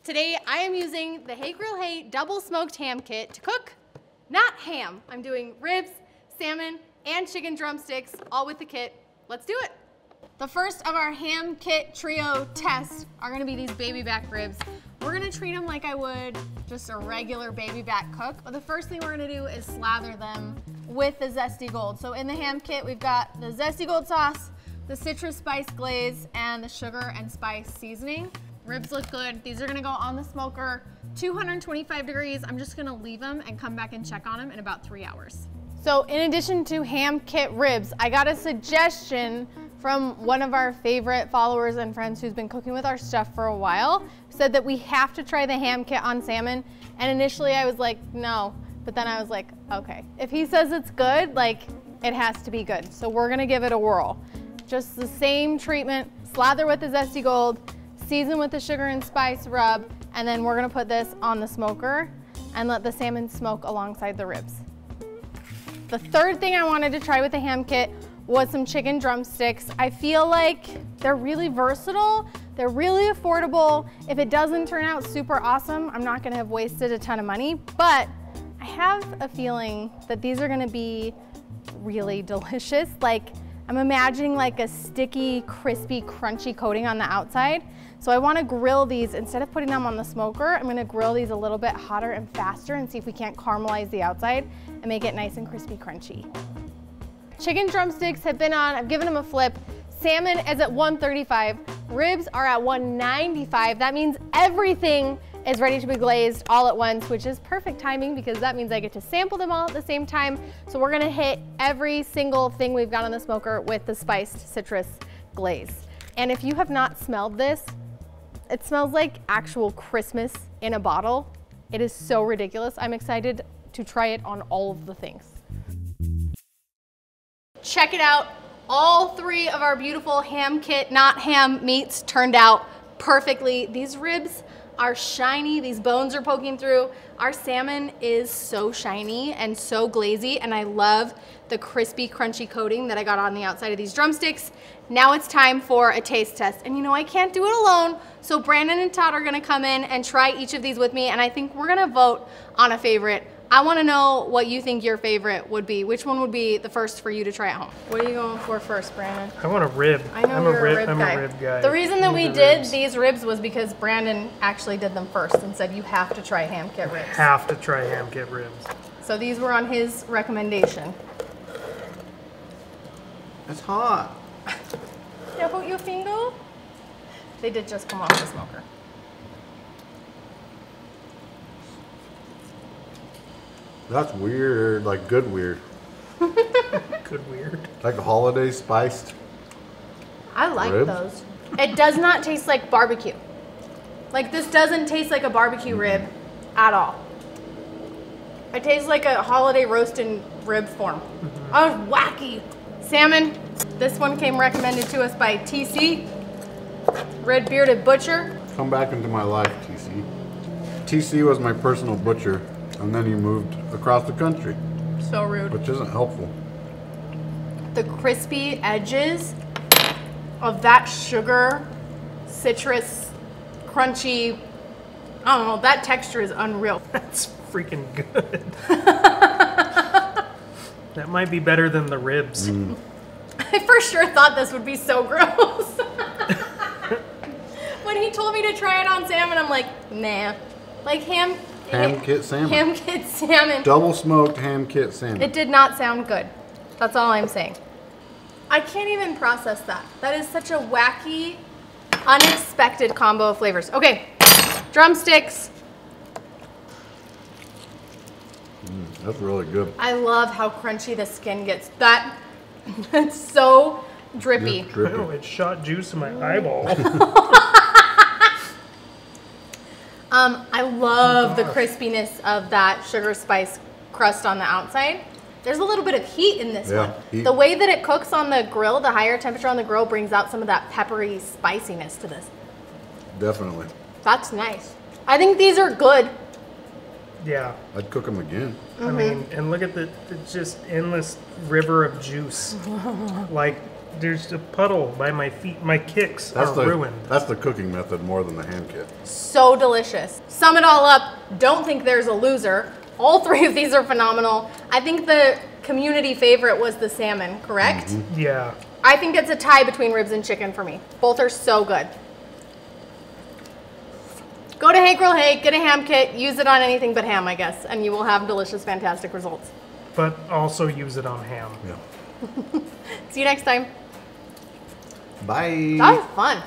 Today I am using the Hey Grill Hey double smoked ham kit to cook, not ham. I'm doing ribs, salmon, and chicken drumsticks, all with the kit. Let's do it. The first of our ham kit trio tests are gonna be these baby back ribs. We're gonna treat them like I would just a regular baby back cook, but the first thing we're gonna do is slather them with the Zesty Gold. So in the ham kit, we've got the Zesty Gold sauce, the citrus spice glaze, and the sugar and spice seasoning. Ribs look good. These are gonna go on the smoker, 225 degrees. I'm just gonna leave them and come back and check on them in about 3 hours. So in addition to ham kit ribs, I got a suggestion from one of our favorite followers and friends who's been cooking with our stuff for a while, said that we have to try the ham kit on salmon. And initially I was like, no, but then I was like, okay. If he says it's good, like it has to be good. So we're gonna give it a whirl. Just the same treatment, slather with the Zesty Gold, season with the sugar and spice rub, and then we're gonna put this on the smoker and let the salmon smoke alongside the ribs. The third thing I wanted to try with the ham kit was some chicken drumsticks. I feel like they're really versatile, they're really affordable. If it doesn't turn out super awesome, I'm not gonna have wasted a ton of money, but I have a feeling that these are gonna be really delicious. Like, I'm imagining like a sticky, crispy, crunchy coating on the outside. So I wanna grill these, instead of putting them on the smoker, I'm gonna grill these a little bit hotter and faster and see if we can't caramelize the outside and make it nice and crispy, crunchy. Chicken drumsticks have been on, I've given them a flip. Salmon is at 135, ribs are at 195. That means everything is ready to be glazed all at once, which is perfect timing because that means I get to sample them all at the same time. So we're gonna hit every single thing we've got on the smoker with the spiced citrus glaze. And if you have not smelled this, it smells like actual Christmas in a bottle. It is so ridiculous. I'm excited to try it on all of the things. Check it out. All three of our beautiful ham kit, not ham meats turned out perfectly. These ribs are shiny, these bones are poking through. Our salmon is so shiny and so glazy, and I love the crispy, crunchy coating that I got on the outside of these drumsticks. Now it's time for a taste test. And you know, I can't do it alone, so Brandon and Todd are gonna come in and try each of these with me, and I think we're gonna vote on a favorite. I wanna know what you think your favorite would be. Which one would be the first for you to try at home? What are you going for first, Brandon? I want a rib. I know I'm a rib guy. The reason that we did these ribs was because Brandon actually did them first and said you have to try ham kit ribs. Have to try ham kit ribs. So these were on his recommendation. It's hot. Yeah, put your finger. They did just come off the smoker. That's weird, like good weird. Good weird. Like a holiday spiced. I like ribs? those. It does not taste like barbecue. Like this doesn't taste like a barbecue rib at all. It tastes like a holiday roast in rib form. Oh, wacky. Salmon, this one came recommended to us by TC, Red Bearded Butcher. Come back into my life, TC. TC was my personal butcher, and then he moved across the country. So rude. Which isn't helpful. The crispy edges of that sugar, citrus, crunchy, I don't know, that texture is unreal. That's freaking good. That might be better than the ribs. I for sure thought this would be so gross. When he told me to try it on salmon, I'm like, nah. Like ham kit salmon. Ham kit salmon. Double smoked ham kit salmon. It did not sound good. That's all I'm saying. I can't even process that. That is such a wacky, unexpected combo of flavors. Okay, drumsticks. That's really good. I love how crunchy the skin gets. It's so drippy. Oh, it shot juice in my eyeball. I love the crispiness of that sugar spice crust on the outside. There's a little bit of heat in this one. Heat. The way that it cooks on the grill, the higher temperature on the grill brings out some of that peppery spiciness to this. Definitely. That's nice. I think these are good. Yeah. I'd cook them again. I mean, and look at the just endless river of juice. Like, There's a puddle by my feet. My kicks are ruined. That's the cooking method more than the hand kit. So delicious. Sum it all up, don't think there's a loser. All three of these are phenomenal. I think the community favorite was the salmon, correct? Mm-hmm. Yeah. I think it's a tie between ribs and chicken for me. Both are so good. Go to Hey Grill Hey, get a ham kit, use it on anything but ham, I guess, and you will have delicious, fantastic results. But also use it on ham. Yeah. See you next time. Bye. That was fun.